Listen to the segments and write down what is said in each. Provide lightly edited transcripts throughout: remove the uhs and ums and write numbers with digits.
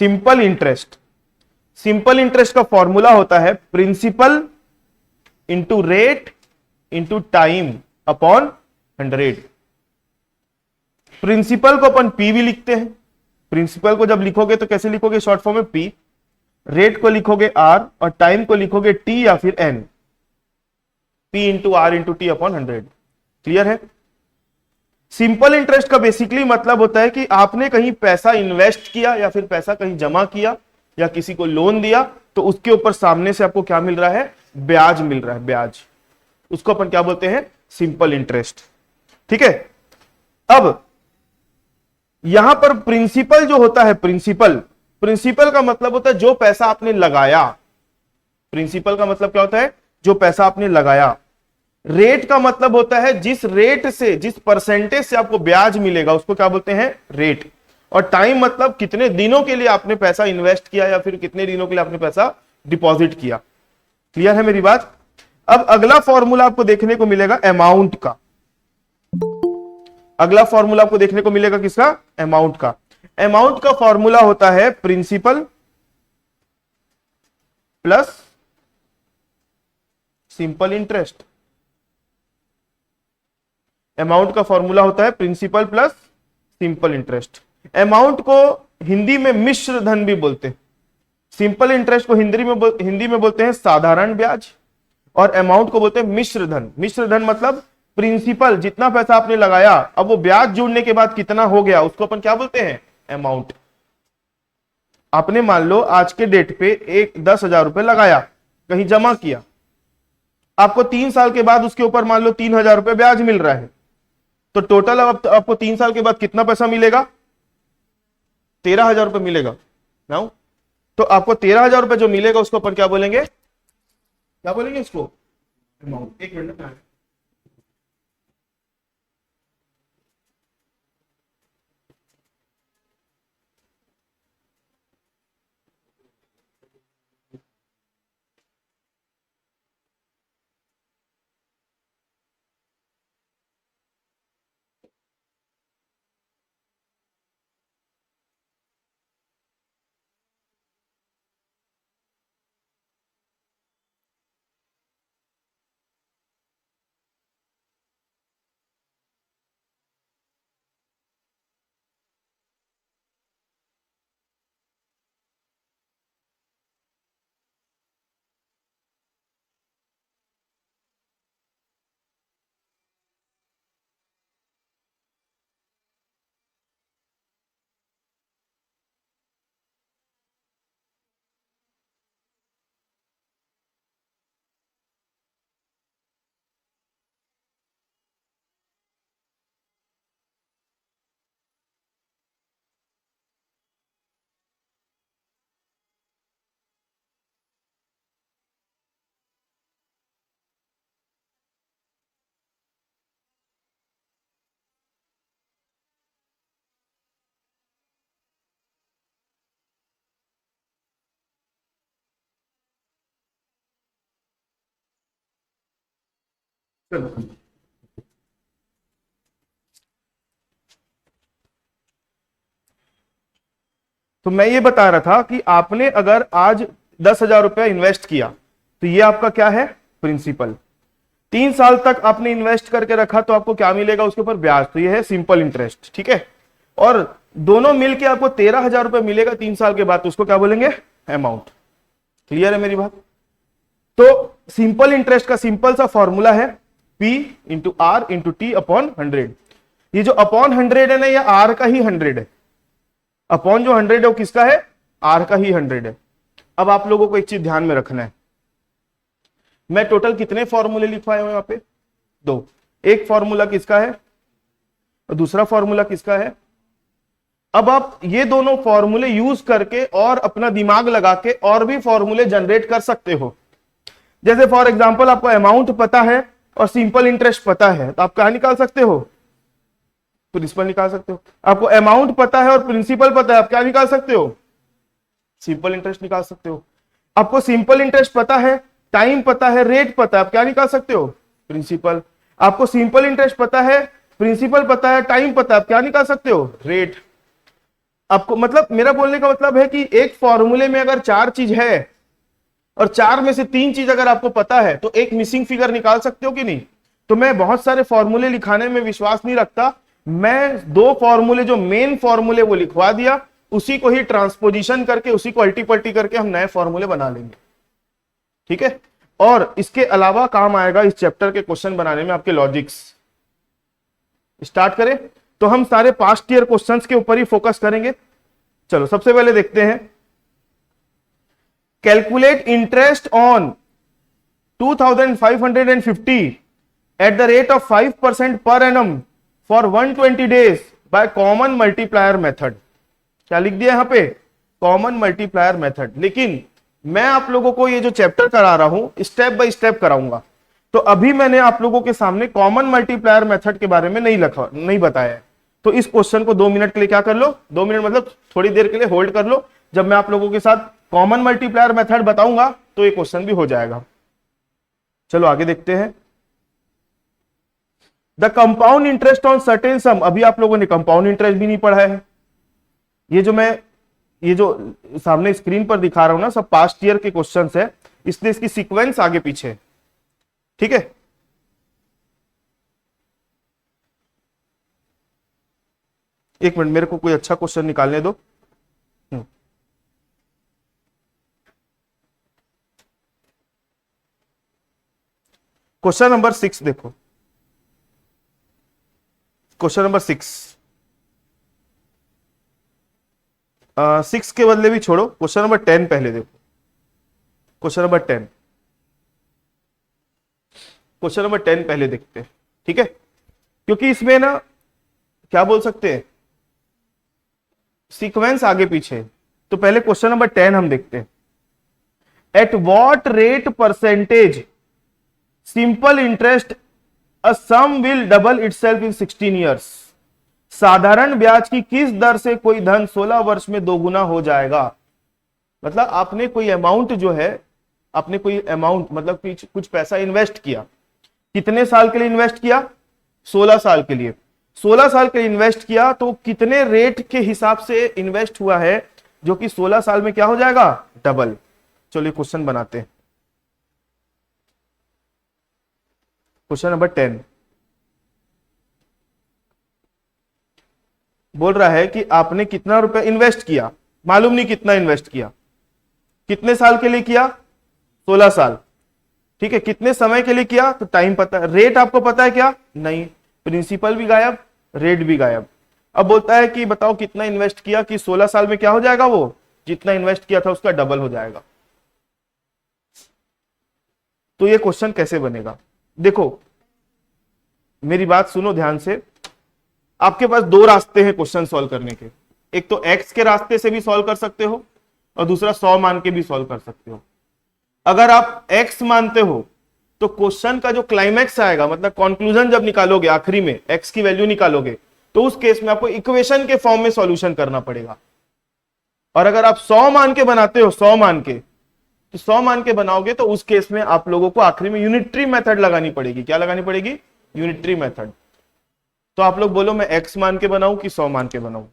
Simple interest. Simple interest का formula होता है principal into rate into time upon 100। Principal को अपन पी भी लिखते हैं। प्रिंसिपल को जब लिखोगे तो कैसे लिखोगे? शॉर्ट फॉर्म में पी, रेट को लिखोगे आर और टाइम को लिखोगे टी या फिर N. P into R into T upon 100। Clear है? सिंपल इंटरेस्ट का बेसिकली मतलब होता है कि आपने कहीं पैसा इन्वेस्ट किया या फिर पैसा कहीं जमा किया या किसी को लोन दिया, तो उसके ऊपर सामने से आपको क्या मिल रहा है? ब्याज मिल रहा है, ब्याज। उसको अपन क्या बोलते हैं? Simple interest. ठीक है। अब यहां पर प्रिंसिपल जो होता है, प्रिंसिपल का मतलब होता है जो पैसा आपने लगाया। प्रिंसिपल का मतलब क्या होता है? जो पैसा आपने लगाया। रेट का मतलब होता है जिस रेट से, जिस परसेंटेज से आपको ब्याज मिलेगा उसको क्या बोलते हैं? रेट। और टाइम मतलब कितने दिनों के लिए आपने पैसा इन्वेस्ट किया या फिर कितने दिनों के लिए आपने पैसा डिपॉजिट किया। क्लियर है मेरी बात? अब अगला फॉर्मूला आपको देखने को मिलेगा अमाउंट का। अगला फॉर्मूला आपको देखने को मिलेगा किसका? अमाउंट का। अमाउंट का फॉर्मूला होता है principal plus simple interest. Amount का फॉर्मूला होता है principal plus simple interest. Amount को हिंदी में मिश्र धन भी बोलते हैं। सिंपल इंटरेस्ट को हिंदी में बोलते हैं साधारण ब्याज और अमाउंट को बोलते हैं मिश्र धन। मिश्र धन मतलब प्रिंसिपल जितना पैसा आपने लगाया, अब वो ब्याज जोड़ने के बाद कितना हो गया उसको अपन क्या बोलते हैं? अमाउंट। आपने मान लो आज के डेट पे 10,000 रुपए लगाया, कहीं जमा किया, आपको 3 साल के बाद उसके ऊपर मान लो 3,000 रुपए ब्याज मिल रहा है, तो टोटल अब आपको 3 साल के बाद कितना पैसा मिलेगा? 13,000 रुपए मिलेगा ना। तो आपको 13,000 रुपए जो मिलेगा उसको अपन क्या बोलेंगे? क्या बोलेंगे इसको? अमाउंट। एक मिनट में चलो। तो मैं ये बता रहा था कि आपने अगर आज 10,000 रुपया इन्वेस्ट किया तो ये आपका क्या है? प्रिंसिपल। 3 साल तक आपने इन्वेस्ट करके रखा तो आपको क्या मिलेगा उसके ऊपर? ब्याज। तो ये है सिंपल इंटरेस्ट। ठीक है। और दोनों मिलके आपको 13,000 रुपए मिलेगा 3 साल के बाद, तो उसको क्या बोलेंगे? अमाउंट। क्लियर है मेरी बात? तो सिंपल इंटरेस्ट का सिंपल सा फॉर्मूला है P into R into T upon 100। ये जो अपॉन 100 है ना, ये आर का ही 100 है। अपॉन जो 100 है वो किसका है? आर का ही 100 है। अब आप लोगों को एक चीज ध्यान में रखना है, मैं टोटल कितने फॉर्मूले लिखवाए हुए यहां पे? 2। एक फॉर्मूला किसका है और दूसरा फॉर्मूला किसका है? अब आप ये दोनों फॉर्मूले यूज करके और अपना दिमाग लगा के और भी फॉर्मूले जनरेट कर सकते हो। जैसे फॉर एग्जांपल आपको अमाउंट पता है और सिंपल इंटरेस्ट पता है, तो आप क्या निकाल सकते हो? प्रिंसिपल निकाल सकते हो। आपको अमाउंट पता है और प्रिंसिपल पता है, आप क्या निकाल सकते हो? सिंपल इंटरेस्ट निकाल सकते हो। आपको सिंपल इंटरेस्ट पता है, टाइम पता है, रेट पता है, आप क्या निकाल सकते हो? प्रिंसिपल। आपको सिंपल इंटरेस्ट पता है, प्रिंसिपल पता है, टाइम पता है, आप क्या निकाल सकते हो? रेट। आपको मतलब मेरा बोलने का मतलब है कि एक फॉर्मूले में अगर 4 चीज है और 4 में से 3 चीज अगर आपको पता है तो एक मिसिंग फिगर निकाल सकते हो कि नहीं। तो मैं बहुत सारे फॉर्मूले लिखाने में विश्वास नहीं रखता, मैं 2 फॉर्मूले जो मेन फॉर्मूले वो लिखवा दिया, उसी को ही ट्रांसपोजिशन करके उसी को अल्टी पल्टी करके हम नए फॉर्मूले बना लेंगे। ठीक है, और इसके अलावा काम आएगा इस चैप्टर के क्वेश्चन बनाने में आपके लॉजिक्स। स्टार्ट करें तो हम सारे पास्ट ईयर क्वेश्चंस के ऊपर ही फोकस करेंगे। चलो सबसे पहले देखते हैं, calculate interest on 2550 at the rate of 5% per annum for 120 days by common multiplier method. क्या लिख दिया यहां पे? Common multiplier method. लेकिन मैं आप लोगों को ये जो चैप्टर करा रहा हूं स्टेप बाय स्टेप कराऊंगा, तो अभी मैंने आप लोगों के सामने कॉमन मल्टीप्लायर मेथड के बारे में नहीं बताया है। तो इस क्वेश्चन को 2 मिनट के लिए क्या कर लो, 2 मिनट मतलब थोड़ी देर के लिए होल्ड कर लो। जब मैं आप लोगों के साथ कॉमन मल्टीप्लायर मेथड बताऊंगा तो ये क्वेश्चन भी हो जाएगा। चलो आगे देखते हैं। The compound interest on certain सम, अभी आप लोगों ने कंपाउंड इंटरेस्ट भी नहीं पढ़ा है। ये जो सामने स्क्रीन पर दिखा रहा हूं ना, सब पास्ट ईयर के क्वेश्चंस है, इसलिए इसकी सीक्वेंस आगे पीछे। ठीक है, एक मिनट मेरे को कोई अच्छा क्वेश्चन निकालने दो। क्वेश्चन नंबर 6 देखो, क्वेश्चन नंबर 6 6 के बदले भी छोड़ो, क्वेश्चन नंबर 10 पहले देखो। क्वेश्चन नंबर 10, क्वेश्चन नंबर 10 पहले देखते हैं। ठीक है, क्योंकि इसमें ना क्या बोल सकते हैं, सीक्वेंस आगे पीछे। तो पहले क्वेश्चन नंबर 10 हम देखते हैं। At what rate percentage simple interest a sum will double itself in 16 years. साधारण ब्याज की किस दर से कोई धन 16 वर्ष में दोगुना हो जाएगा। मतलब आपने कोई अमाउंट जो है, आपने कोई अमाउंट मतलब कुछ पैसा इन्वेस्ट किया, कितने साल के लिए इन्वेस्ट किया? 16 साल के लिए। 16 साल के लिए इन्वेस्ट किया तो कितने रेट के हिसाब से इन्वेस्ट हुआ है जो कि 16 साल में क्या हो जाएगा? डबल। चलिए क्वेश्चन बनाते हैं। क्वेश्चन नंबर 10 बोल रहा है कि आपने कितना रुपए इन्वेस्ट किया, मालूम नहीं कितना इन्वेस्ट किया, कितने साल के लिए किया? 16 साल। ठीक है, कितने समय के लिए किया? तो टाइम पता है, रेट आपको पता है क्या? नहीं, प्रिंसिपल भी गायब, रेट भी गायब। अब बोलता है कि बताओ कितना इन्वेस्ट किया कि 16 साल में क्या हो जाएगा, वो जितना इन्वेस्ट किया था उसका डबल हो जाएगा। तो ये क्वेश्चन कैसे बनेगा? देखो मेरी बात सुनो ध्यान से, आपके पास 2 रास्ते हैं क्वेश्चन सॉल्व करने के। एक तो एक्स के रास्ते से भी सॉल्व कर सकते हो और दूसरा 100 मान के भी सॉल्व कर सकते हो। अगर आप एक्स मानते हो तो क्वेश्चन का जो क्लाइमैक्स आएगा, मतलब कंक्लूजन जब निकालोगे आखिरी में एक्स की वैल्यू निकालोगे, तो उस केस में आपको इक्वेशन के फॉर्म में सॉल्यूशन करना पड़ेगा। और अगर आप 100 मान के बनाते हो, 100 मान के, तो 100 मान के बनाओगे तो उस केस में आप लोगों को आखिरी में यूनिटरी मेथड लगानी पड़ेगी। क्या लगानी पड़ेगी? Unitary method. तो आप लोग बोलो मैं x मान के बनाऊं कि 100 मान के बनाऊं?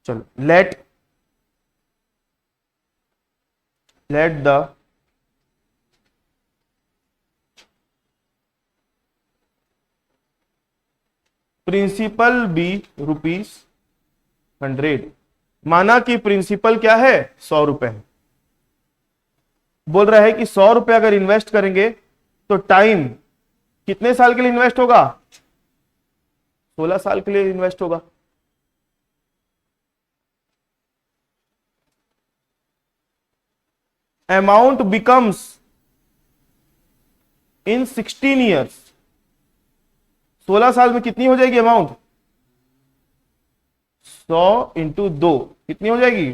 चलो लेट द प्रिंसिपल बी ₹100। माना कि प्रिंसिपल क्या है? 100 रुपए है। बोल रहा है कि 100 रुपए अगर इन्वेस्ट करेंगे तो टाइम कितने साल के लिए इन्वेस्ट होगा? 16 साल के लिए इन्वेस्ट होगा। अमाउंट बिकम्स इन 16 ईयर्स। 16 साल में कितनी हो जाएगी अमाउंट? 100 इंटू 2 कितनी हो जाएगी?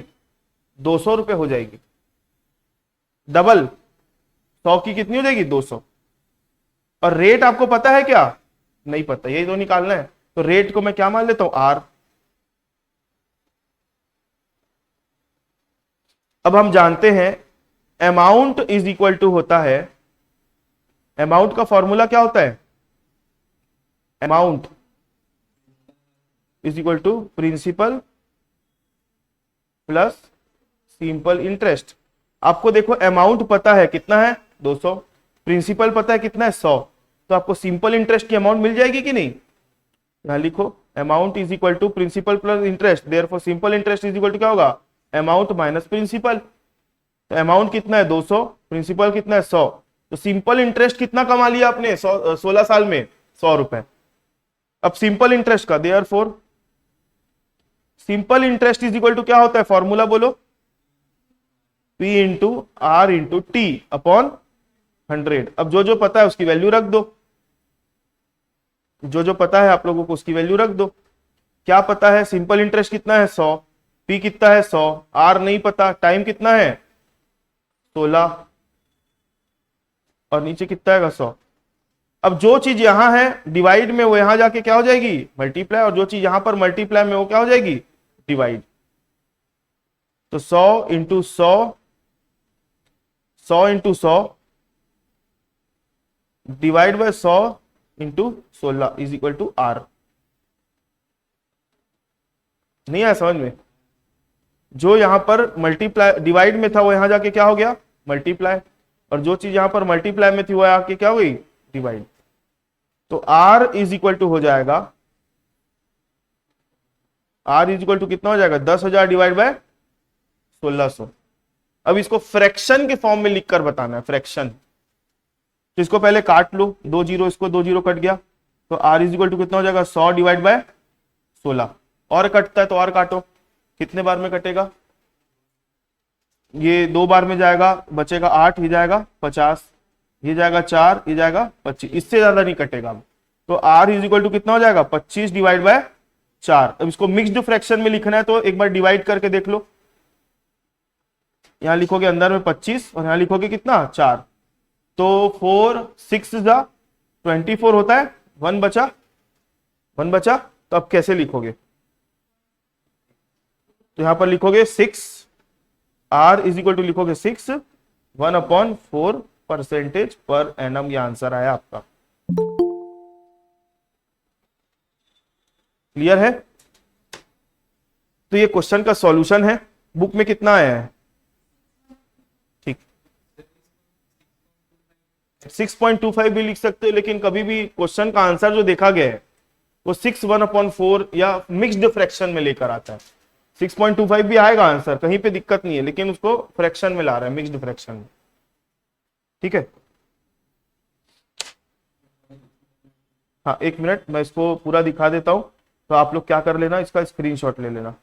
200 रुपए हो जाएगी। डबल 100 की कितनी हो जाएगी? 200। और रेट आपको पता है क्या? नहीं पता, यही तो निकालना है। तो रेट को मैं क्या मान लेता हूं? R। अब हम जानते हैं अमाउंट इज इक्वल टू होता है, अमाउंट का फॉर्मूला क्या होता है? Amount is equal to principal plus simple interest. आपको देखो अमाउंट पता है कितना है 200, प्रिंसिपल पता है कितना है 100, तो आपको सिंपल इंटरेस्ट की अमाउंट मिल जाएगी कि नहीं। यहां लिखो amount is equal to principal plus interest, therefore simple interest is equal to क्या होगा, अमाउंट माइनस प्रिंसिपल। तो अमाउंट कितना है 200, प्रिंसिपल कितना है 100, तो सिंपल इंटरेस्ट कितना कमा लिया आपने 16 साल में 100 रुपए। अब सिंपल इंटरेस्ट का therefore simple interest is equal to क्या होता है, फॉर्मूला बोलो, P into R into T upon 100। अब जो जो पता है उसकी वैल्यू रख दो, जो जो पता है आप लोगों को उसकी वैल्यू रख दो। क्या पता है, सिंपल इंटरेस्ट कितना है 100, P कितना है 100, R नहीं पता, टाइम कितना है 16 और नीचे कितना है 100। अब जो चीज यहां है डिवाइड में वो यहां जाके क्या हो जाएगी मल्टीप्लाई, और जो चीज यहां पर मल्टीप्लाई में वो क्या हो जाएगी डिवाइड। तो 100 into 100, 100 into 100 divide by 100 into 16 is equal to R। नहीं आया समझ में, जो यहां पर मल्टीप्लाई डिवाइड में था वो यहां जाके क्या हो गया मल्टीप्लाई, और जो चीज यहां पर मल्टीप्लाई में थी वो आके क्या हो गई डिवाइड। तो R इज इक्वल टू हो जाएगा, R इज इक्वल टू कितना हो जाएगा 10,000 डिवाइड बाय 1600। अब इसको फ्रैक्शन के फॉर्म में लिखकर बताना है, फ्रैक्शन। तो इसको पहले काट लो, 2 जीरो, इसको 2 जीरो कट गया, तो R इज इक्वल टू कितना हो जाएगा 100 डिवाइड बाय 16। और कटता है तो और काटो, कितने बार में कटेगा, ये 2 बार में जाएगा, बचेगा 8, ये जाएगा 50, ये जाएगा 4, ये जाएगा 25, इससे ज्यादा नहीं कटेगा। तो R इज इक्वल टू कितना हो जाएगा 25 डिवाइड बाय 4। अब इसको मिक्स्ड फ्रैक्शन में लिखना है तो एक बार डिवाइड करके देख लो, यहां लिखोगे अंदर में 25 और यहां लिखोगे कितना 4, तो 4 6 जा 24 होता है, 1 बचा, 1 बचा। तो अब कैसे लिखोगे, तो यहां पर लिखोगे 6, R इज इक्वल टू लिखोगे 6 1/4% पर एनम, ये आंसर आया आपका। क्लियर है। तो ये क्वेश्चन का सॉल्यूशन है, बुक में कितना आया है, ठीक 6.25 भी लिख सकते हो, लेकिन कभी भी क्वेश्चन का आंसर जो देखा गया है वो 6 1/4 या मिक्स्ड फ्रैक्शन में लेकर आता है। 6.25 भी आएगा आंसर, कहीं पे दिक्कत नहीं है, लेकिन उसको फ्रैक्शन में ला रहा है, मिक्स्ड फ्रैक्शन में। ठीक है, हाँ 1 मिनट मैं इसको पूरा दिखा देता हूं, तो आप लोग क्या कर लेना, इसका स्क्रीनशॉट ले लेना।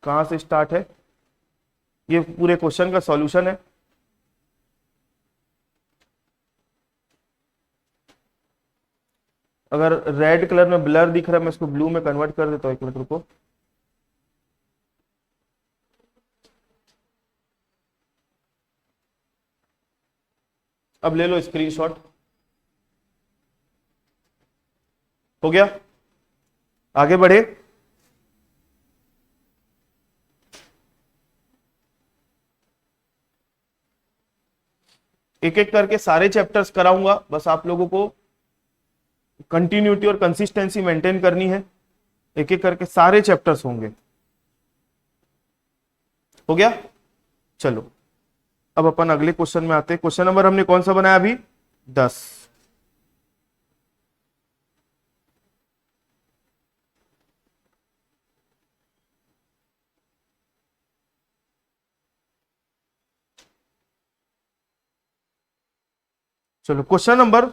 कहां से स्टार्ट है, ये पूरे क्वेश्चन का सॉल्यूशन है। अगर रेड कलर में ब्लर दिख रहा है, मैं इसको ब्लू में कन्वर्ट कर देता हूं, 1 मिनट रुको। अब ले लो स्क्रीनशॉट, हो गया, आगे बढ़े। एक एक करके सारे चैप्टर्स कराऊंगा, बस आप लोगों को कंटिन्यूटी और कंसिस्टेंसी मेंटेन करनी है। एक एक करके सारे चैप्टर्स होंगे, हो गया। चलो अब अपन अगले क्वेश्चन में आते हैं। क्वेश्चन नंबर हमने कौन सा बनाया अभी 10। चलो क्वेश्चन नंबर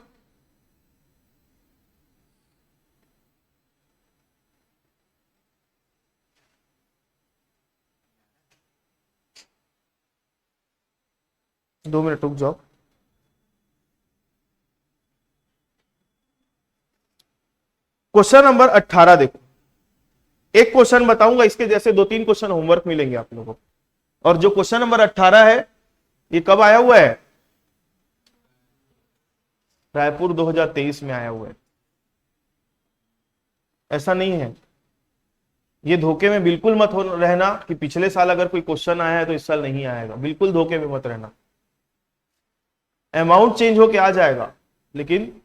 दो मिनट रुक जाओ। क्वेश्चन नंबर 18 देखो, एक क्वेश्चन बताऊंगा, इसके जैसे 2-3 क्वेश्चन होमवर्क मिलेंगे आप लोगों को। और जो क्वेश्चन नंबर 18 है ये कब आया हुआ है, रायपुर 2023 में आया हुआ है। ऐसा नहीं है, ये धोखे में बिल्कुल मत हो रहना कि पिछले साल अगर कोई क्वेश्चन आया है तो इस साल नहीं आएगा, बिल्कुल धोखे में मत रहना। अमाउंट चेंज होके आ जाएगा, लेकिन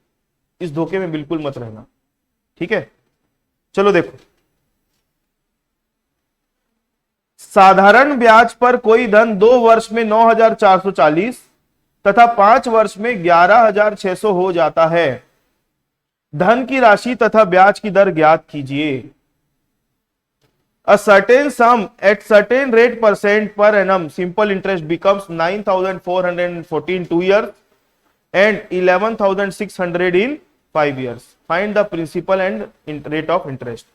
इस धोखे में बिल्कुल मत रहना, ठीक है। चलो देखो, साधारण ब्याज पर कोई धन 2 वर्ष में 9,440 तथा 5 वर्ष में 11,600 हो जाता है। धन की राशि तथा ब्याज की दर ज्ञात कीजिए। A certain sum at certain rate percent per annum simple interest becomes 9,414 2 years and 11,600 in 5 years. Find the principal and rate of interest.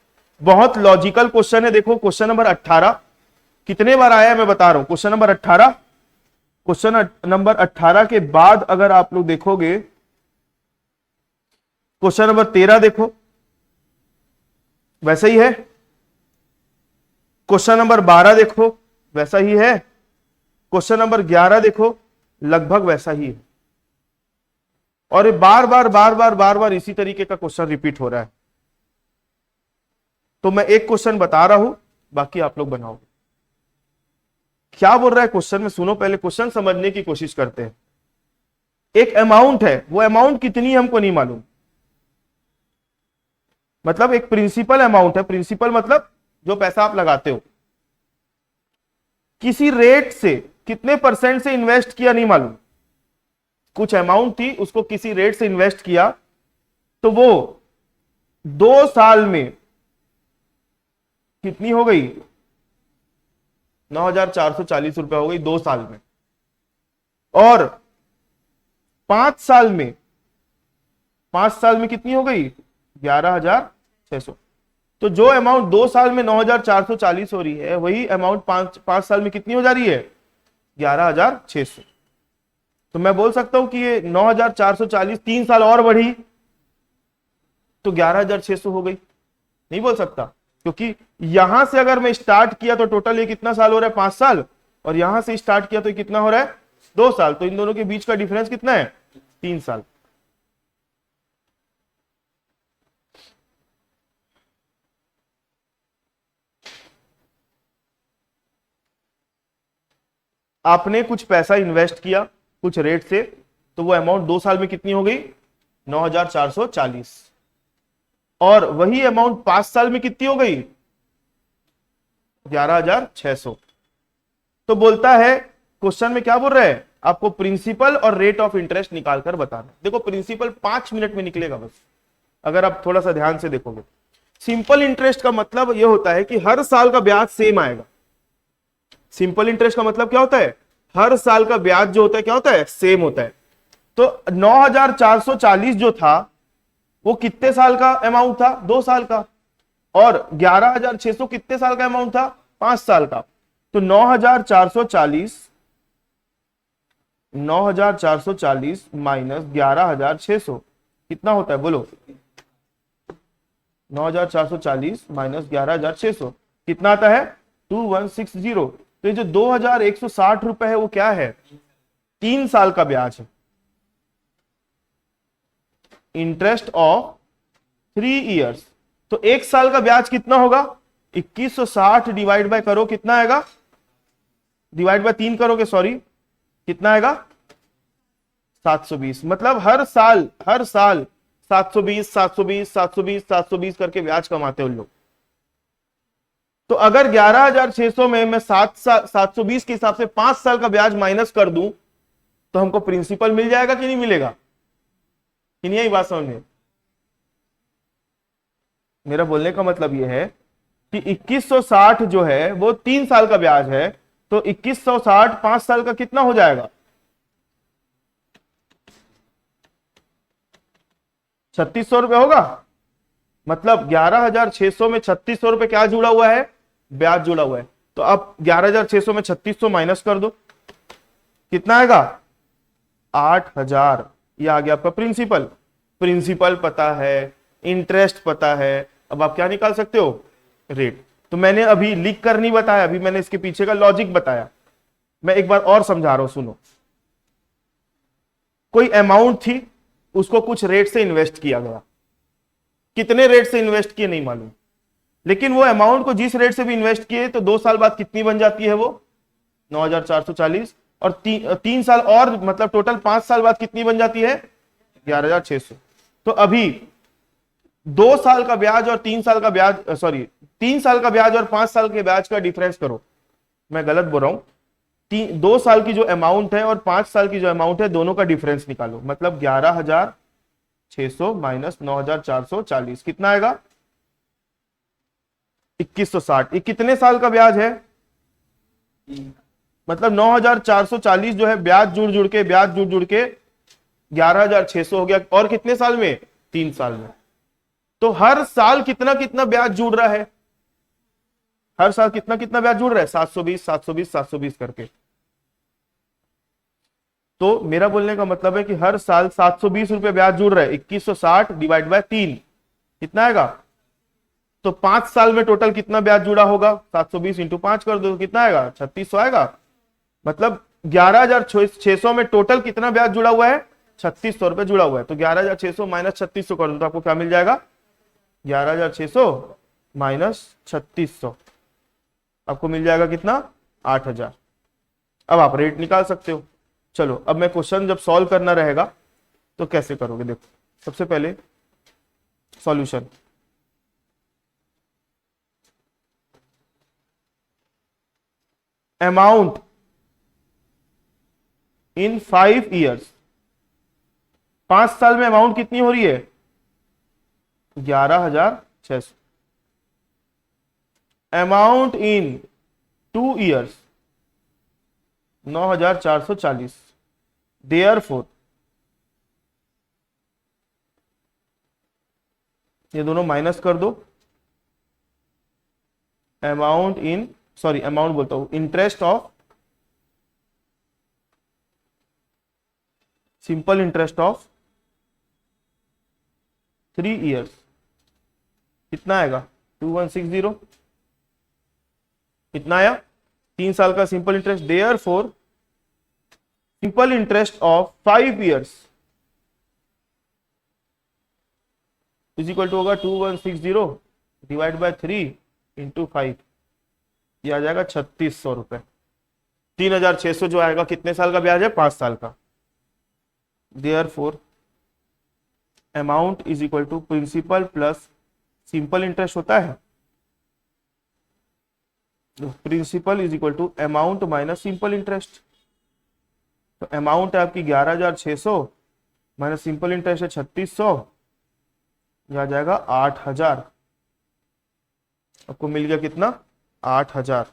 बहुत लॉजिकल क्वेश्चन है। देखो क्वेश्चन नंबर 18 कितने बार आया है मैं बता रहा हूं। क्वेश्चन नंबर 18, क्वेश्चन नंबर 18 के बाद अगर आप लोग देखोगे क्वेश्चन नंबर 13 देखो वैसा ही है। क्वेश्चन नंबर 12 देखो वैसा ही है। क्वेश्चन नंबर 11 देखो लगभग वैसा ही है। और ये बार बार इसी तरीके का क्वेश्चन रिपीट हो रहा है। तो मैं एक क्वेश्चन बता रहा हूं, बाकी आप लोग बनाओगे। क्या बोल रहा है क्वेश्चन में, सुनो पहले, क्वेश्चन समझने की कोशिश करते हैं। एक अमाउंट है, वो अमाउंट कितनी हमको नहीं मालूम, मतलब एक प्रिंसिपल अमाउंट है। प्रिंसिपल मतलब जो पैसा आप लगाते हो, किसी रेट से कितने परसेंट से इन्वेस्ट किया नहीं मालूम। कुछ अमाउंट थी, उसको किसी रेट से इन्वेस्ट किया, तो वो 2 साल में कितनी हो गई, 9,440 रुपए हो गई 2 साल में। और 5 साल में, 5 साल में कितनी हो गई, 11,600। तो जो अमाउंट 2 साल में 9,440 हो रही है, वही अमाउंट 5 साल में कितनी हो जा रही है, 11,600। तो मैं बोल सकता हूं कि ये 9,440 3 साल और बढ़ी तो 11,600 हो गई। नहीं बोल सकता, क्योंकि यहां से अगर मैं स्टार्ट किया तो टोटल ये कितना साल हो रहा है, 5 साल, और यहां से स्टार्ट किया तो कितना हो रहा है, 2 साल। तो इन दोनों के बीच का डिफरेंस कितना है, 3 साल। आपने कुछ पैसा इन्वेस्ट किया कुछ रेट से, तो वो अमाउंट 2 साल में कितनी हो गई, 9,440। और वही अमाउंट 5 साल में कितनी हो गई, 11,600। तो बोलता है क्वेश्चन में क्या बोल रहा है, आपको प्रिंसिपल और रेट ऑफ इंटरेस्ट निकालकर बताना। देखो प्रिंसिपल 5 मिनट में निकलेगा बस, अगर आप थोड़ा सा ध्यान से देखोगे। सिंपल इंटरेस्ट का मतलब यह होता है कि हर साल का ब्याज सेम आएगा। सिंपल इंटरेस्ट का मतलब क्या होता है, हर साल का ब्याज जो होता है क्या होता है, सेम होता है। तो 9,440 जो था वो कितने साल का अमाउंट था, 2 साल का। और 11,600 कितने साल का अमाउंट था, 5 साल का। तो 9,440 माइनस 11,600 कितना होता है, बोलो। 9,440 माइनस 11,600 कितना आता है, 2160। तो ये जो 2,160 रुपए है वो क्या है, 3 साल का ब्याज है। Interest of 3 years. तो 1 साल का ब्याज कितना होगा, 2160 डिवाइड बाय करो कितना आएगा, डिवाइड बाय 3 करोगे, सॉरी कितना आएगा, 720। मतलब हर साल 720 720 720 720 करके ब्याज कमाते हो लोग। तो अगर 11,600 में मैं 720 के हिसाब से 5 साल का ब्याज माइनस कर दूं तो हमको प्रिंसिपल मिल जाएगा कि नहीं मिलेगा, कि नहीं? यही बात समझ में। मेरा बोलने का मतलब यह है कि 2160 जो है वो 3 साल का ब्याज है, तो 2160 5 साल का कितना हो जाएगा, 3,600 रुपए होगा। मतलब 11,600 में 3,600 रुपए क्या जुड़ा हुआ है, ब्याज जुड़ा हुआ है। तो अब 11,600 में 3,600 माइनस कर दो, कितना आएगा, 8,000। ये आ गया आपका प्रिंसिपल। प्रिंसिपल पता है, इंटरेस्ट पता है, अब आप क्या निकाल सकते हो, रेट। तो मैंने अभी लिख कर नहीं बताया, अभी मैंने इसके पीछे का लॉजिक बताया। मैं एक बार और समझा रहा हूं, सुनो। कोई अमाउंट थी, उसको कुछ रेट से इन्वेस्ट किया गया, कितने रेट से इन्वेस्ट किए नहीं मालूम, लेकिन वो अमाउंट को जिस रेट से भी इन्वेस्ट किए तो 2 साल बाद कितनी बन जाती है वो, 9,440। और 3 साल और, मतलब टोटल 5 साल बाद कितनी बन जाती है, 11,600। तो अभी 2 साल का ब्याज और 3 साल का ब्याज, सॉरी 3 साल का ब्याज और 5 साल के ब्याज का डिफरेंस करो। मैं गलत बोल रहा हूं, 2 साल की जो अमाउंट है और 5 साल की जो अमाउंट है दोनों का डिफरेंस निकालो। मतलब 11,600 माइनस 9,440 कितना आएगा? 2160। ये कितने साल का ब्याज है? मतलब 9,440 जो है ब्याज जुड़ जुड़ के 11,600 हो गया। और कितने साल में? 3 साल में। तो हर साल कितना कितना ब्याज जुड़ रहा है? हर साल कितना कितना ब्याज जुड़ रहा है? 720 720 720 करके। तो मेरा बोलने का मतलब है कि हर साल 720 रुपए ब्याज जुड़ रहा है। 2160 डिवाइड बाय 3 कितना आएगा? तो 5 साल में टोटल कितना ब्याज जुड़ा होगा? 720 इंटू 5 कर दो, कितना आएगा? 3600 आएगा। मतलब 11,600 में टोटल कितना ब्याज जुड़ा हुआ है? 3600 रुपए जुड़ा हुआ है। तो 11,600 माइनस 3600 कर दो तो आपको क्या मिल जाएगा? 11,600 माइनस 3600 आपको मिल जाएगा कितना? 8,000। अब आप रेट निकाल सकते हो। चलो अब मैं क्वेश्चन जब सॉल्व करना रहेगा तो कैसे करोगे? देखो सबसे पहले सॉल्यूशन, अमाउंट इन 5 ईयर्स, 5 साल में अमाउंट कितनी हो रही है? 11,600। Amount in 2 years 9,440। देयरफॉर ये दोनों माइनस कर दो। अमाउंट इन, सॉरी अमाउंट बोलता हूं, interest of, simple interest of 3 years कितना आएगा? 2160। कितना आया? 3 साल का simple interest. Therefore simple interest of 5 years is equal to होगा 2160 डिवाइड बाय 3 इंटू 5, ये आ जाएगा 3600 रुपए। 3,600 जो आएगा कितने साल का ब्याज है? 5 साल का। Therefore amount is equal to principal plus simple interest होता है, principal is equal to amount minus simple interest. तो अमाउंट है आपकी 11,600 माइनस सिंपल इंटरेस्ट है 3600, यह आ जाएगा 8,000। आपको मिल गया कितना? 8,000।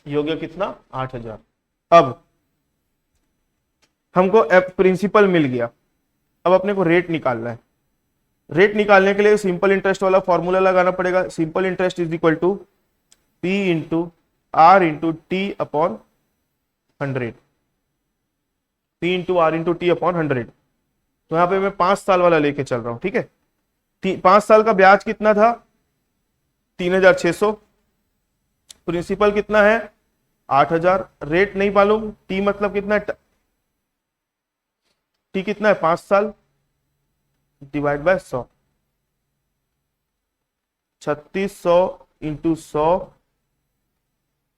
योग्य कितना? 8,000। अब हमको प्रिंसिपल मिल गया, अब अपने को रेट निकालना है। रेट निकालने के लिए सिंपल इंटरेस्ट वाला फॉर्मूला लगाना पड़ेगा। Simple interest is equal to P into R into T upon 100। P into R into T upon 100। तो यहां पे मैं 5 साल वाला लेके चल रहा हूं, ठीक है। 5 साल का ब्याज कितना था? 3,600। प्रिंसिपल कितना है? 8,000। रेट नहीं मालूम, टी मतलब कितना है? टी कितना है? 5 साल divide by 100। 3600 into 100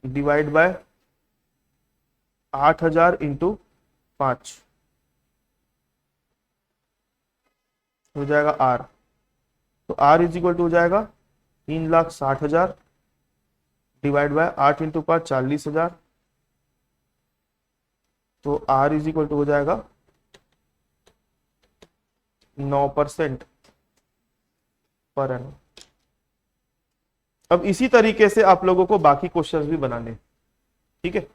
divide bye 8,000 into 5 हो जाएगा आर। तो आर इज इक्वल टू हो जाएगा 3,60,000 डिवाइड बाय 8 इंटू 5 40,000। तो आर इज इक्वल टू हो जाएगा 9% पर एनम। अब इसी तरीके से आप लोगों को बाकी क्वेश्चंस भी बनाने, ठीक है।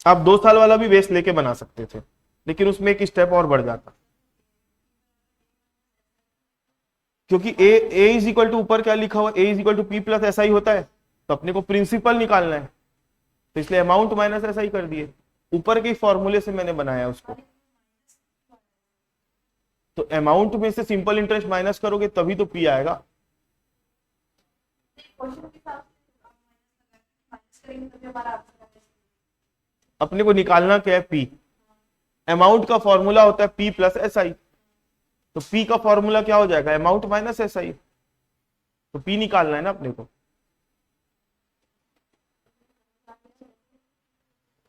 आप 2 साल वाला भी बेस लेके बना सकते थे, लेकिन उसमें एक स्टेप और बढ़ जाता, क्योंकि ए इज इक्वल टू ऊपर क्या लिखा हुआ? A is equal to P plus ऐसा ही होता है। तो अपने को प्रिंसिपल निकालना है, तो इसलिए अमाउंट माइनस ऐसा ही कर दिए। ऊपर के फॉर्मूले से मैंने बनाया उसको। तो अमाउंट में से सिंपल इंटरेस्ट माइनस करोगे तभी तो पी आएगा। अपने को निकालना क्या है? पी। अमाउंट का फॉर्मूला होता है पी प्लस एस आई। तो पी का फॉर्मूला क्या हो जाएगा, अमाउंट माइनस एसआई। तो पी निकालना है ना अपने को।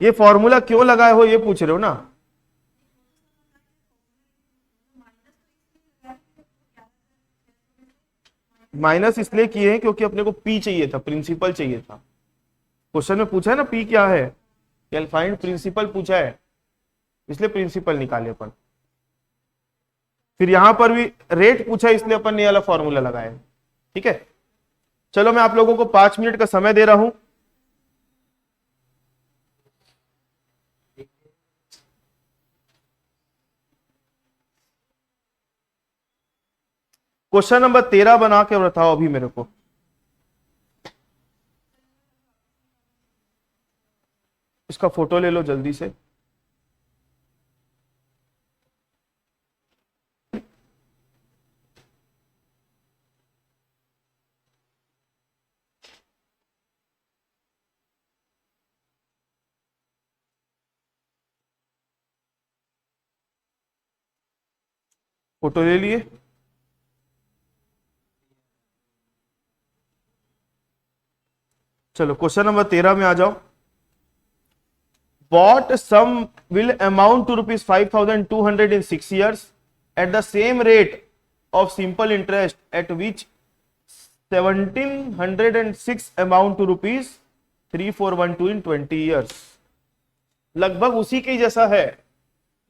ये फॉर्मूला क्यों लगाए हो ये पूछ रहे हो ना। माइनस इसलिए किए हैं क्योंकि अपने को पी चाहिए था, प्रिंसिपल चाहिए था। क्वेश्चन में पूछा है ना पी क्या है, फाइंड प्रिंसिपल पूछा है, इसलिए प्रिंसिपल निकाले अपन। फिर यहां पर भी रेट पूछा है, इसलिए अपन ने वाला फॉर्मूला लगाया है। ठीक है, चलो मैं आप लोगों को 5 मिनट का समय दे रहा हूं। क्वेश्चन नंबर 13 बना के बताओ अभी मेरे को। इसका फोटो ले लो जल्दी से। फोटो ले लिए। चलो क्वेश्चन नंबर 13 में आ जाओ। What sum will amount to rupees 5,200 in 6 years at the same rate of simple interest at which 1,706 amount to rupees 3,412 in 20 years। लगभग उसी के जैसा है,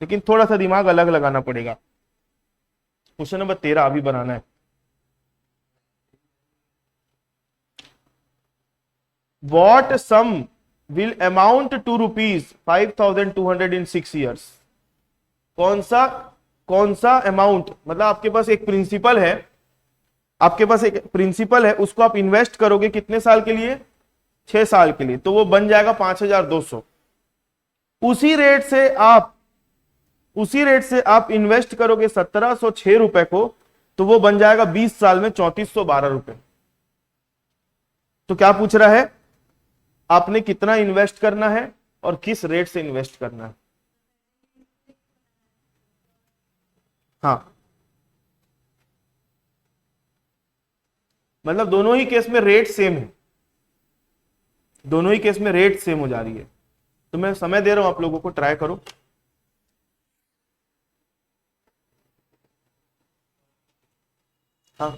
लेकिन थोड़ा सा दिमाग अलग लगाना पड़ेगा। क्वेश्चन नंबर 13 अभी बनाना है। What sum will amount to rupees 5,200 in 6 years। कौन सा अमाउंट, मतलब आपके पास एक प्रिंसिपल है, आपके पास एक प्रिंसिपल है, उसको आप इन्वेस्ट करोगे कितने साल के लिए, 6 साल के लिए, तो वो बन जाएगा 5,200। उसी रेट से आप इन्वेस्ट करोगे 1,706 रुपए को, तो वो बन जाएगा 20 साल में 3,412 रुपए। तो क्या पूछ रहा है, आपने कितना इन्वेस्ट करना है और किस रेट से इन्वेस्ट करना है। हाँ, मतलब दोनों ही केस में रेट सेम है, दोनों ही केस में रेट सेम हो जा रही है। तो मैं समय दे रहा हूं आप लोगों को, ट्राई करो। हाँ,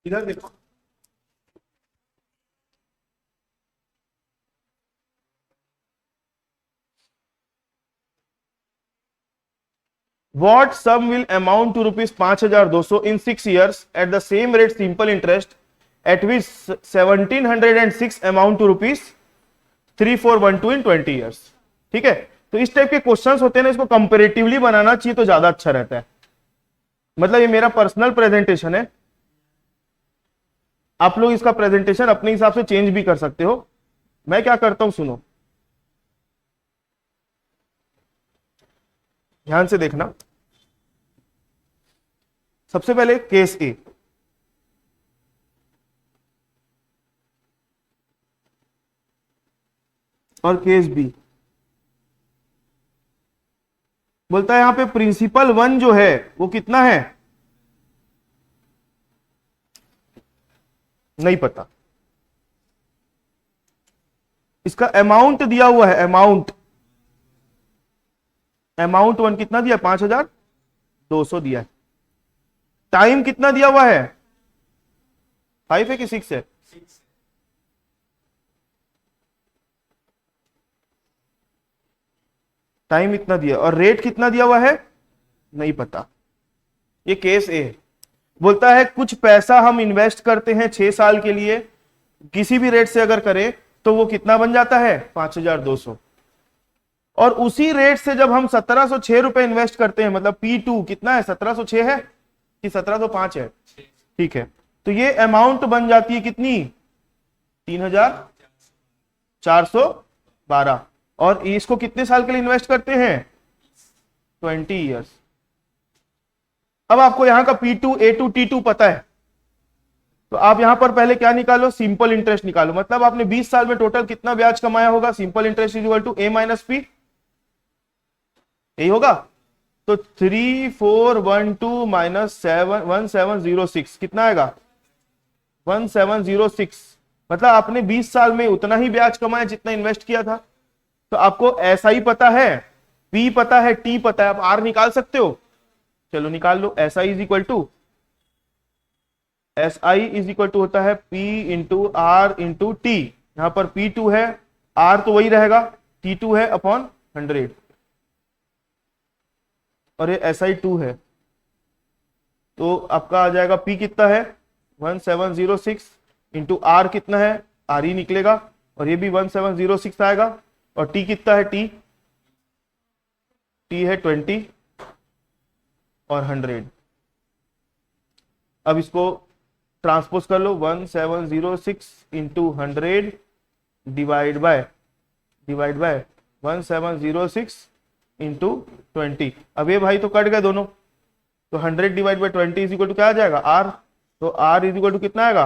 इधर देखो, what sum will amount to rupees 5200 in 6 years at the same rate simple interest at which 1706 amount to rupees 3412 in 20 years। ठीक है, तो इस टाइप के क्वेश्चंस होते हैं ना, इसको कंपेरेटिवली बनाना चाहिए तो ज्यादा अच्छा रहता है। मतलब ये मेरा पर्सनल प्रेजेंटेशन है, आप लोग इसका प्रेजेंटेशन अपने हिसाब से चेंज भी कर सकते हो। मैं क्या करता हूं सुनो, ध्यान से देखना। सबसे पहले केस ए, और केस बी। बोलता है यहां पे प्रिंसिपल 1 जो है वो कितना है, नहीं पता। इसका अमाउंट दिया हुआ है, अमाउंट 1 कितना दिया, 5200 दिया है। टाइम कितना दिया हुआ है, 5 है कि 6 है, टाइम इतना दिया, और रेट कितना दिया हुआ है नहीं पता। ये केस ए। बोलता है कुछ पैसा हम इन्वेस्ट करते हैं 6 साल के लिए, किसी भी रेट से अगर करें तो वो कितना बन जाता है 5200, और उसी रेट से जब हम 1706 रुपए इन्वेस्ट करते हैं, मतलब P2 कितना है, 1706 है कि 1705 है, ठीक है, तो ये अमाउंट बन जाती है कितनी, 3412। और इसको कितने साल के लिए इन्वेस्ट करते हैं, 20 ईयर्स। अब आपको यहां का P2 A2 T2 पता है, तो आप यहां पर पहले क्या निकालो, सिंपल इंटरेस्ट निकालो। मतलब आपने 20 साल में टोटल कितना ब्याज कमाया होगा, simple interest is equal to A minus P, यही होगा। तो 3412 माइनस 1706 कितना आएगा, 1706। मतलब आपने 20 साल में उतना ही ब्याज कमाया जितना इन्वेस्ट किया था। तो आपको ऐसा ही पता है, P पता है, T पता है, आप R निकाल सकते हो, चलो निकाल लो। SI is equal to, SI is equal to होता है P into R into T। यहां पर P2 है, R तो वही रहेगा, T2 है अपॉन 100, और ये SI2 है। तो आपका आ जाएगा P कितना है 1706 इंटू R कितना है, R ही निकलेगा, और ये भी 1706 आएगा। और T कितना है, T है 20 और 100। अब इसको ट्रांसपोज कर लो, 1706 इंटू 100 डिवाइड बाय 1706 इंटू 20। अब ये भाई तो कट गए दोनों, तो 100 divide by 20 is equal to क्या आ जाएगा, R। तो R इज इक्वल टू कितना आएगा,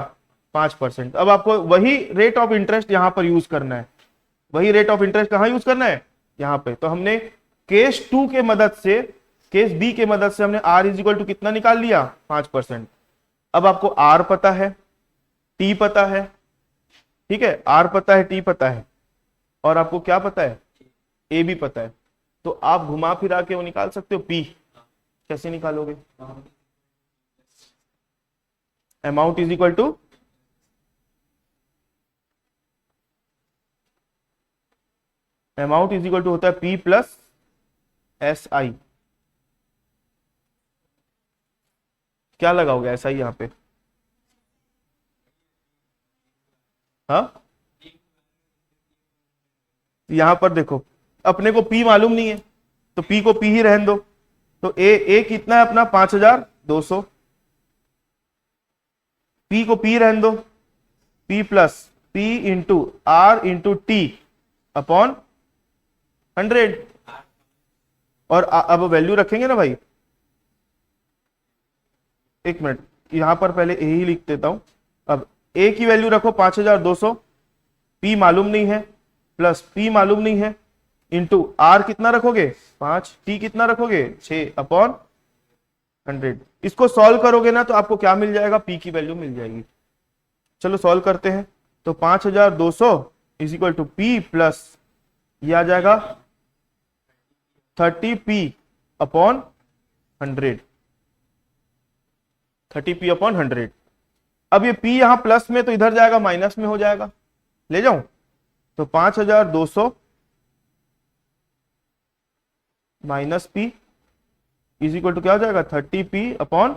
5%। अब आपको वही रेट ऑफ इंटरेस्ट यहां पर यूज करना है, वही रेट ऑफ इंटरेस्ट कहां यूज करना है, यहां पे। तो हमने केस 2 के मदद से, केस बी के मदद से हमने R इज इक्वल टू कितना निकाल लिया, 5%। अब आपको R पता है, T पता है, ठीक है, R पता है, T पता है, और आपको क्या पता है, A भी पता है। तो आप घुमा फिरा के वो निकाल सकते हो P। कैसे निकालोगे, amount is equal to, amount is equal to होता है P प्लस SI। क्या लगाओगे SI यहां पे, हाँ यहां पर देखो, अपने को P मालूम नहीं है तो P को P ही रहने दो। तो A कितना है अपना 5200, P को P रहने दो, P plus P into R into T upon 100। और अब वैल्यू रखेंगे ना भाई, एक मिनट, यहां पर पहले A ही लिख देता हूं। अब A की वैल्यू रखो 5200, P मालूम नहीं है, प्लस P मालूम नहीं है, इंटू R कितना रखोगे 5, T कितना रखोगे 6 अपॉन 100। इसको सॉल्व करोगे ना तो आपको क्या मिल जाएगा, P की वैल्यू मिल जाएगी। चलो सॉल्व करते हैं। तो 5200 is equal to P plus ये आ जाएगा 30P अपॉन 100, 30P अपॉन 100। अब ये P यहां प्लस में तो इधर जाएगा माइनस में हो जाएगा, ले जाऊं तो 5200 minus P is equal to क्या हो जाएगा 30P अपॉन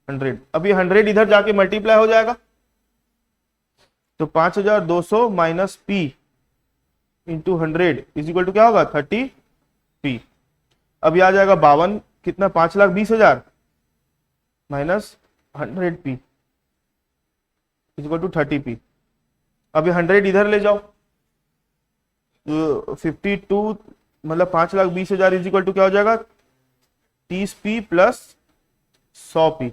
100। अब ये 100 इधर जाके मल्टीप्लाई हो जाएगा, तो 5200 minus P into 100 is equal to क्या होगा 30P। अब ये आ जाएगा 52 कितना 5,20,000 minus 100P is equal to 30P। अब ये 100 इधर ले जाओ, तो 52 मतलब 5,20,000 इज इक्वल टू क्या हो जाएगा 30P प्लस 100P,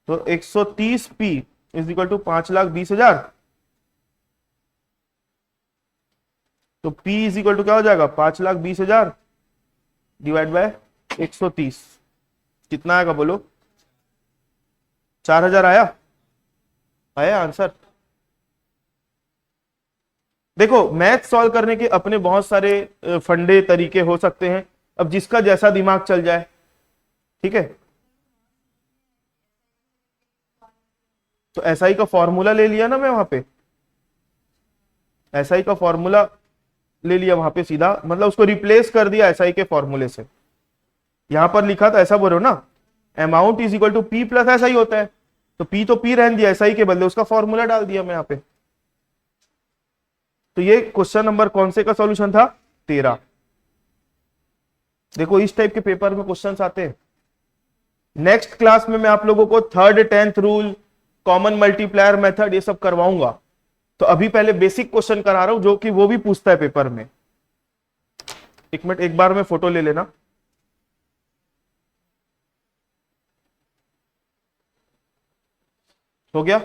तो 130P इज इक्वल टू 5,20,000, तो P इज इक्वल टू क्या हो जाएगा 5,20,000 डिवाइड बाय 130, कितना आएगा बोलो 4,000 आया, आया आंसर। देखो मैथ सॉल्व करने के अपने बहुत सारे फंडे तरीके हो सकते हैं, अब जिसका जैसा दिमाग चल जाए, ठीक है। तो एसआई का फॉर्मूला ले लिया ना मैं वहां पे, एसआई का फॉर्मूला ले लिया वहां पे सीधा, मतलब उसको रिप्लेस कर दिया एसआई के फॉर्मूले से। यहां पर लिखा था ऐसा बोलो ना, amount is equal to P plus SI होता है, तो पी तो पी रहने दिया, एसआई के बदले उसका फॉर्मूला डाल दिया मैं यहाँ पे। तो ये क्वेश्चन नंबर कौन से का सॉल्यूशन था 13। देखो इस टाइप के पेपर में क्वेश्चंस आते हैं। नेक्स्ट क्लास में मैं आप लोगों को 3rd 10th rule, common multiplier method ये सब करवाऊंगा, तो अभी पहले बेसिक क्वेश्चन करा रहा हूं जो कि वो भी पूछता है पेपर में। एक मिनट एक बार में फोटो ले लेना। हो गया,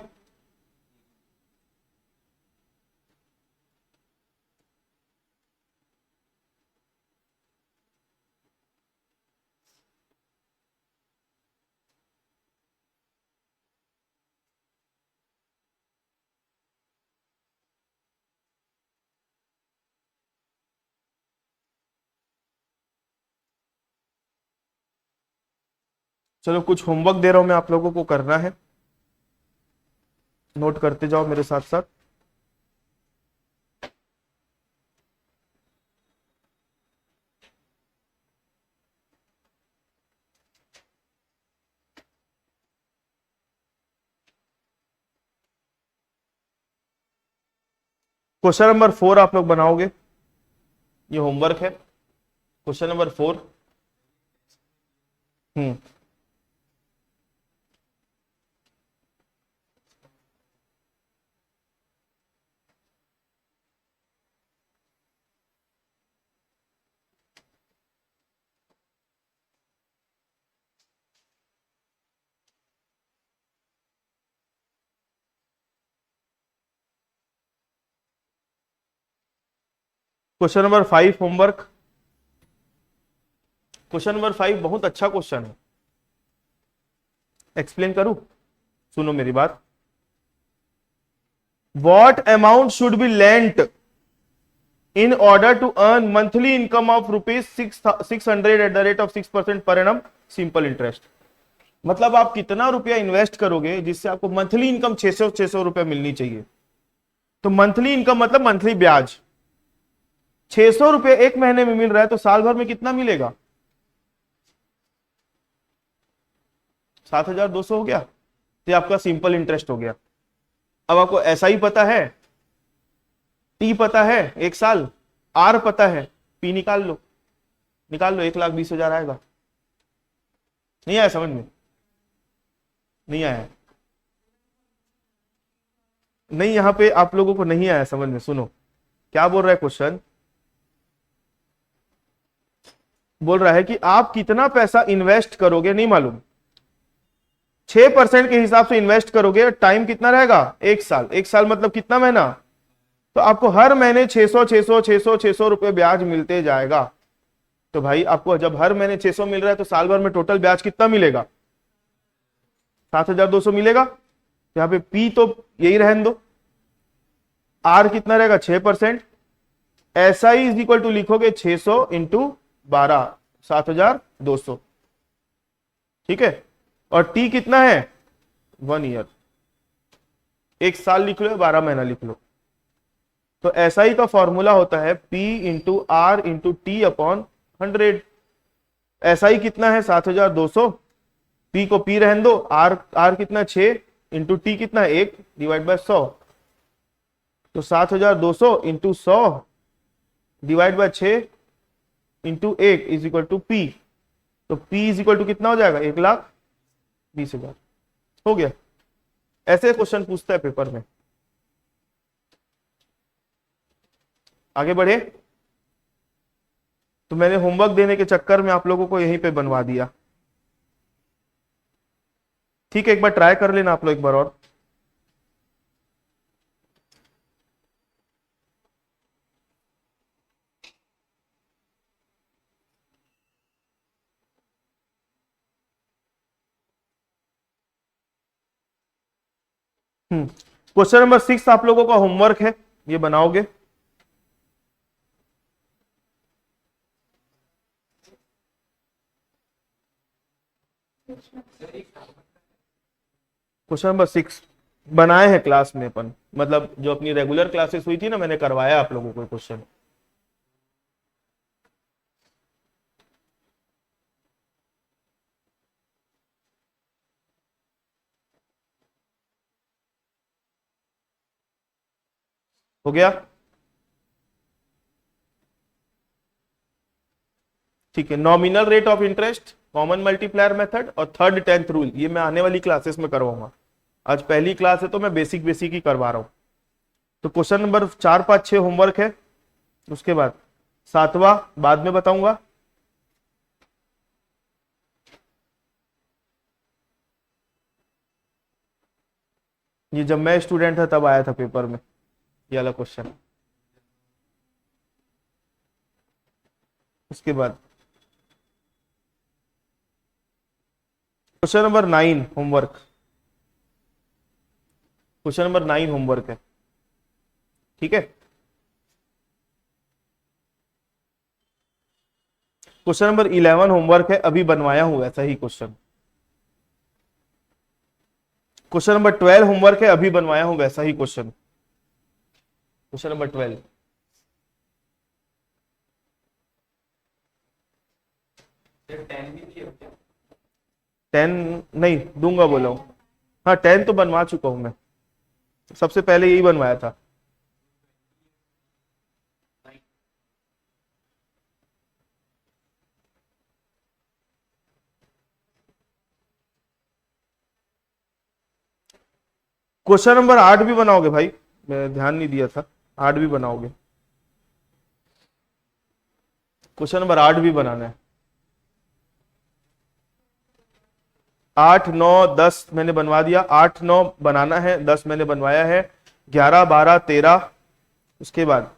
चलो कुछ होमवर्क दे रहा हूं मैं आप लोगों को, करना है, नोट करते जाओ मेरे साथ साथ। क्वेश्चन नंबर 4 आप लोग बनाओगे, ये होमवर्क है, question number 4। Question number 5 homework. Question number 5 बहुत अच्छा क्वेश्चन है, एक्सप्लेन करूं, सुनो मेरी बात। What amount should be lent in order to earn monthly income of rupees 600 at the rate of 6% per annum simple interest? मतलब आप कितना रुपया इन्वेस्ट करोगे जिससे आपको मंथली इनकम 600 रुपया मिलनी चाहिए। तो मंथली इनकम मतलब मंथली ब्याज 600 रुपये एक महीने में मिल रहा है, तो साल भर में कितना मिलेगा 7,200 हो गया, तो आपका सिंपल इंटरेस्ट हो गया। अब आपको ऐसा ही पता है, टी पता है 1 साल, आर पता है, पी निकाल लो, निकाल लो, 1,20,000 आएगा। नहीं आया समझ में, नहीं आया, नहीं यहां पे आप लोगों को नहीं आया समझ में। सुनो क्या बोल रहा है क्वेश्चन, बोल रहा है कि आप कितना पैसा इन्वेस्ट करोगे, नहीं मालूम, 6% के हिसाब से इन्वेस्ट करोगे, टाइम कितना रहेगा 1 साल। 1 साल मतलब कितना महीना, तो आपको हर महीने 600 रुपए ब्याज मिलते जाएगा। तो भाई आपको जब हर महीने 600 मिल रहा है, तो साल भर में टोटल ब्याज कितना मिलेगा 7,200 मिलेगा। यहां पे पी तो यही रहने दो, आर कितना रहेगा 6%, ऐसा ही इज इक्वल टू लिखोगे 600 इंटू 12 7,200, ठीक है। और टी कितना है 1 ईयर, 1 साल लिख लो या 12 महीना लिख लो। तो ऐसा ही का फॉर्मूला होता है P into R into T upon 100। ऐसा ही कितना है 7200, P को P रहने दो, R कितना 6 इंटू टी कितना 1 डिवाइड बाय 100। तो 7200 into 100 divide by 6 into 1 is equal to P। तो P इज इक्वल टू कितना हो जाएगा 1,20,000। हो गया। ऐसे क्वेश्चन पूछता है पेपर में। आगे बढ़े। तो मैंने होमवर्क देने के चक्कर में आप लोगों को यहीं पे बनवा दिया। ठीक है, एक बार ट्राई कर लेना आप लोग एक बार और। क्वेश्चन नंबर 6 आप लोगों का होमवर्क है, ये बनाओगे। क्वेश्चन नंबर 6 बनाए हैं क्लास में अपन, मतलब जो अपनी रेगुलर क्लासेस हुई थी ना, मैंने करवाया आप लोगों को क्वेश्चन। हो गया। ठीक है, nominal rate of interest, common multiplier method और थर्ड 10th रूल, ये मैं आने वाली क्लासेस में करवाऊंगा। आज पहली क्लास है तो मैं बेसिक बेसिक ही करवा रहा हूं। तो क्वेश्चन नंबर 4, 5, 6 होमवर्क है। उसके बाद 7वां बाद में बताऊंगा। ये जब मैं स्टूडेंट था तब आया था पेपर में ये वाला क्वेश्चन। उसके बाद question number 9 homework, question number 9 homework है। ठीक है, क्वेश्चन नंबर 11 होमवर्क है, अभी बनवाया हूं ऐसा ही क्वेश्चन। क्वेश्चन नंबर 12 होमवर्क है, अभी बनवाया हूं वैसा ही क्वेश्चन। क्वेश्चन नंबर 12 10 नहीं दूंगा बोला हूं। हाँ 10 तो बनवा चुका हूं मैं, सबसे पहले यही बनवाया था। क्वेश्चन नंबर 8 भी बनाओगे भाई, मैं ध्यान नहीं दिया था। 8 भी बनाओगे, क्वेश्चन नंबर 8 भी बनाना है। 8, 9, 10 मैंने बनवा दिया, 8, 9 बनाना है, 10 मैंने बनवाया है, 11, 12, 13। उसके बाद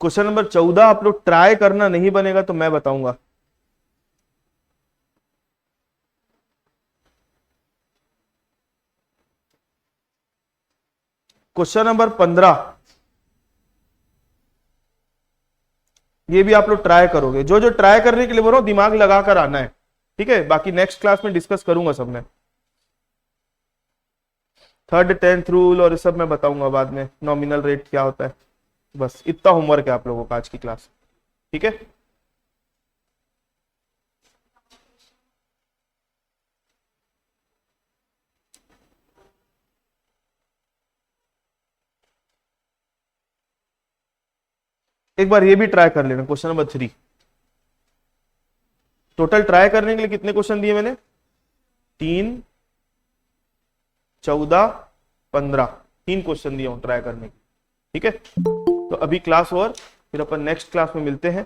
क्वेश्चन नंबर 14 आप लोग ट्राई करना, नहीं बनेगा तो मैं बताऊंगा। क्वेश्चन नंबर 15 ये भी आप लोग ट्राई करोगे। जो जो ट्राई करने के लिए बोलो दिमाग लगा कर आना है। ठीक है, बाकी नेक्स्ट क्लास में डिस्कस करूंगा सब में। थर्ड 10th रूल और ये सब मैं बताऊंगा बाद में, नॉमिनल रेट क्या होता है। बस इतना होमवर्क है आप लोगों का आज की क्लास। ठीक है, एक बार ये भी ट्राई कर लेना। क्वेश्चन नंबर 3 टोटल ट्राई करने के लिए कितने क्वेश्चन दिए मैंने? 3, 14, 15, 3 क्वेश्चन दिए हूं ट्राई करने के। ठीक है, तो अभी क्लास ओवर, फिर अपन नेक्स्ट क्लास में मिलते हैं।